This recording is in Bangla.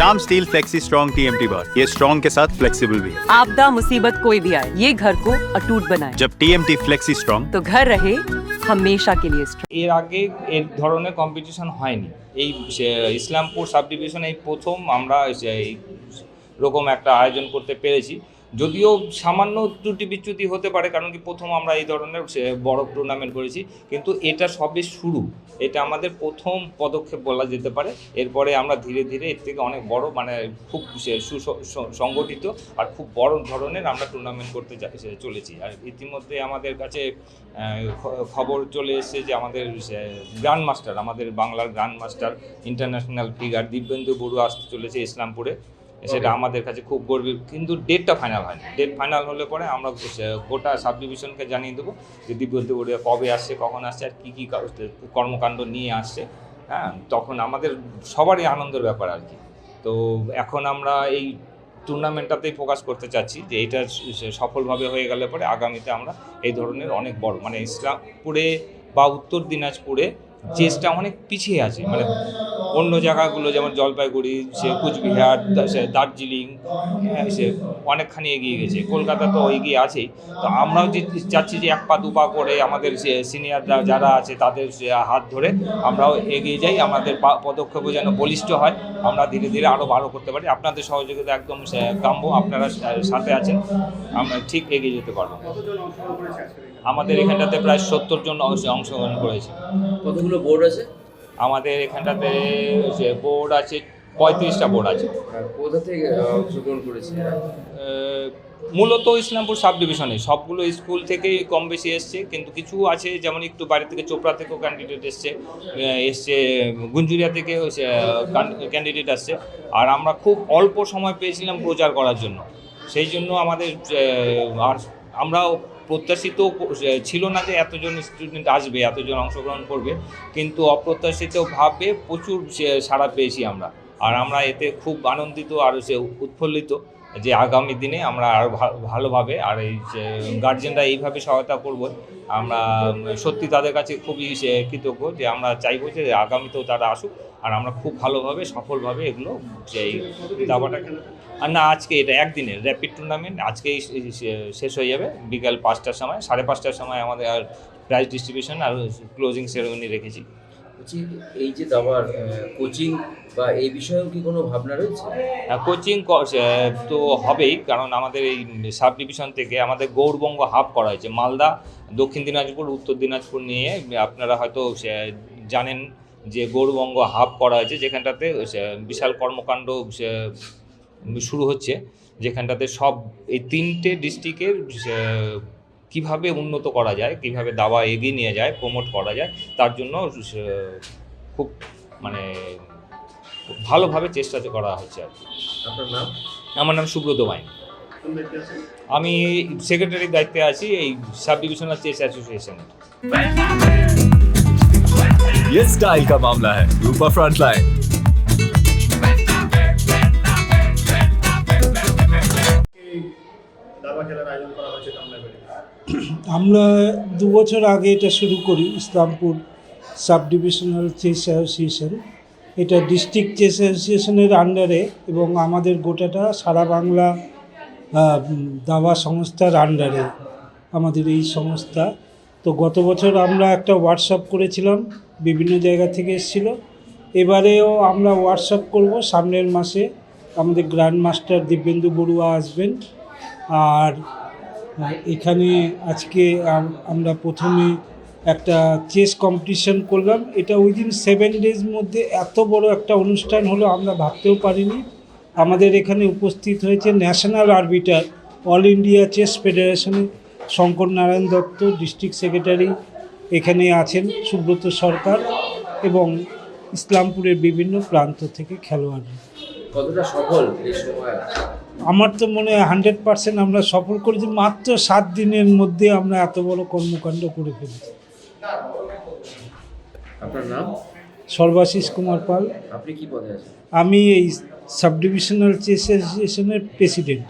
नाम स्टील फ्लेक्सी स्ट्रॉन्ग TMT बार, ये स्ट्रॉन्ग के साथ फ्लेक्सिबल भी है। आपदा मुसीबत कोई भी आए, ये घर को अटूट बनाए। जब TMT फ्लेक्सी स्ट्रॉन्ग तो घर रहे हमेशा के लिए स्ट्रॉन्ग। এর আগে এর ধরনের কম্পিটিশন হয়নি। এই ইসলামপুর সাব ডিভিশনে এই প্রথম আমরা এই রকম একটা আয়োজন করতে পেরেছি। যদিও সামান্য ত্রুটি বিচ্যুতি হতে পারে, কারণ কি প্রথম আমরা এই ধরনের বড় টুর্নামেন্ট করেছি, কিন্তু এটা সবে শুরু। এটা আমাদের প্রথম পদক্ষেপ বলা যেতে পারে। এরপরে আমরা ধীরে ধীরে এর থেকে অনেক বড়, মানে খুব সংগঠিত আর খুব বড় ধরনের আমরা টুর্নামেন্ট করতে চলেছি। আর ইতিমধ্যে আমাদের কাছে খবর চলে এসেছে যে আমাদের গ্র্যান্ড মাস্টার, আমাদের বাংলার grand master international figure Dibyendu Barua আসতে চলেছে ইসলামপুরে। সেটা আমাদের কাছে খুব গর্বের, কিন্তু ডেটটা ফাইনাল হয়নি। ডেট ফাইনাল হলে পরে আমরা গোটা সাব ডিভিশনকে জানিয়ে দেবো যে দিব্যেন্দু বড়ুয়া কবে আসছে, কখন আসছে, আর কী কী কর্মকাণ্ড নিয়ে আসছে। হ্যাঁ, তখন আমাদের সবারই আনন্দের ব্যাপার আর কি। তো এখন আমরা এই টুর্নামেন্টটাতেই ফোকাস করতে চাচ্ছি যে এটা সফলভাবে হয়ে গেলে পরে আগামীতে আমরা এই ধরনের অনেক বড়, মানে ইসলামপুরে বা উত্তর দিনাজপুরে চেসটা অনেক পিছিয়ে আছে, মানে অন্য জায়গাগুলো যেমন জলপাইগুড়ি, কুচবিহার, দার্জিলিং, সে অনেকখানি এগিয়ে গেছে। কলকাতা তো এগিয়ে আছেই। তো আমরাও চাচ্ছি যে এক পা দু পা করে আমাদের সিনিয়ররা যারা আছে তাদের হাত ধরে আমরাও এগিয়ে যাই, আমাদের পদক্ষেপও যেন বলিষ্ঠ হয়, আমরা ধীরে ধীরে আরও ভালো করতে পারি। আপনাদের সহযোগিতা একদম কাম্য, আপনারা সাথে আছেন, আমরা ঠিক এগিয়ে যেতে পারবো। আমাদের এখানটাতে প্রায় 70 জন অংশগ্রহণ করেছে। কতগুলো বোর্ড আছে আমাদের এখানটাতে? বোর্ড আছে 35টা বোর্ড আছে। কোথা থেকে অংশগ্রহণ করেছে? মূলত ইসলামপুর সাব ডিভিশনে সবগুলো স্কুল থেকেই কম বেশি এসছে, কিন্তু কিছু আছে যেমন একটু বাইরে থেকে চোপড়া থেকেও ক্যান্ডিডেট এসছে, গুঞ্জুরিয়া থেকে ক্যান্ডিডেট আসছে। আর আমরা খুব অল্প সময় পেয়েছিলাম প্রচার করার জন্য, সেই জন্য আমাদের আর আমরাও প্রত্যাশিত ছিল না যে এতজন স্টুডেন্ট আসবে, এতজন অংশগ্রহণ করবে, কিন্তু অপ্রত্যাশিতভাবে প্রচুর সাড়া পেয়েছি আমরা। আর আমরা এতে খুব আনন্দিত আর উৎফুল্লিত যে আগামী দিনে আমরা আরও ভালোভাবে, আর এই গার্জেনরা এইভাবে সহায়তা করব, আমরা সত্যি তাদের কাছে খুবই কৃতজ্ঞ যে আমরা চাইবো যে আগামীতেও তারা আসুক আর আমরা খুব ভালোভাবে সফলভাবে এগুলো এই দাবাটা খেলে। আর না, আজকে এটা একদিনের র্যাপিড টুর্নামেন্ট, আজকেই শেষ হয়ে যাবে বিকাল 5টার সময়, 5:30টার সময় আমাদের আর প্রাইজ ডিস্ট্রিবিউশন আর ক্লোজিং সেরেমনি রেখেছি। বলছি, এই যে দাবার কোচিং বা এই বিষয়েও কি কোনো ভাবনা রয়েছে? কোচিং তো হবেই, কারণ আমাদের এই সাব ডিভিশন থেকে আমাদের গৌরবঙ্গ হাব করা হয়েছে। মালদা, দক্ষিণ দিনাজপুর, উত্তর দিনাজপুর নিয়ে আপনারা হয়তো জানেন যে গৌরবঙ্গ হাব করা হয়েছে, যেখানটাতে বিশাল কর্মকাণ্ড শুরু হচ্ছে, যেখানটাতে সব এই 3টে ডিস্ট্রিক্টের কিভাবে উন্নত করা যায়, কিভাবে দাবা এগিয়ে নিয়ে যায়, প্রমোট করা যায়, তার জন্য খুব মানে ভালোভাবে চেষ্টা করা হচ্ছে আর কি। আপনার নাম? আমার নাম সুব্রত বাইন। আমি সেক্রেটারির দায়িত্বে আছি এই সাব ডিভিশনাল চেস অ্যাসোসিয়েশন। ये स्टाइल का मामला है, रूपा फ्रंटलाइन। আমরা 2 বছর আগে এটা শুরু করি, Islampur sub divisional chess association. এটা ডিস্ট্রিক্ট চেস অ্যাসোসিয়েশনের আন্ডারে এবং আমাদের গোটাটা সারা বাংলা দাবা সংস্থার আন্ডারে আমাদের এই সংস্থা। তো গত বছর আমরা একটা ওয়ার্কশপ করেছিলাম, বিভিন্ন জায়গা থেকে এসেছিলো। এবারেও আমরা ওয়ার্কশপ করব সামনের মাসে। আমাদের গ্র্যান্ড মাস্টার দিব্যেন্দু বড়ুয়া আসবেন। আর এখানে আজকে আমরা প্রথমে একটা চেস কম্পিটিশন করলাম। এটা উইদিন 7 ডেজ মধ্যে এত বড় একটা অনুষ্ঠান হলো আমরা ভাবতেও পারিনি। আমাদের এখানে উপস্থিত হয়েছে national arbiter, all India chess ফেডারেশনের শঙ্কর নারায়ণ দত্ত, ডিস্ট্রিক্ট সেক্রেটারি এখানে আছেন, সুব্রত সরকার, এবং ইসলামপুরের বিভিন্ন প্রান্ত থেকে খেলোয়াড়রা। কতটা সফল এই সময়? আমার তো মনে হয় 100% আমরা সফল করেছি। মাত্র 7 দিনের মধ্যে আমরা এত বড় কর্মকাণ্ড করে ফেলেছি। আপনার নাম? সর্বাশিস কুমার পাল। আপনি কি পদে আছেন? আমি এই সাব ডিভিশনাল চেস অ্যাসোসিয়েশনের প্রেসিডেন্ট।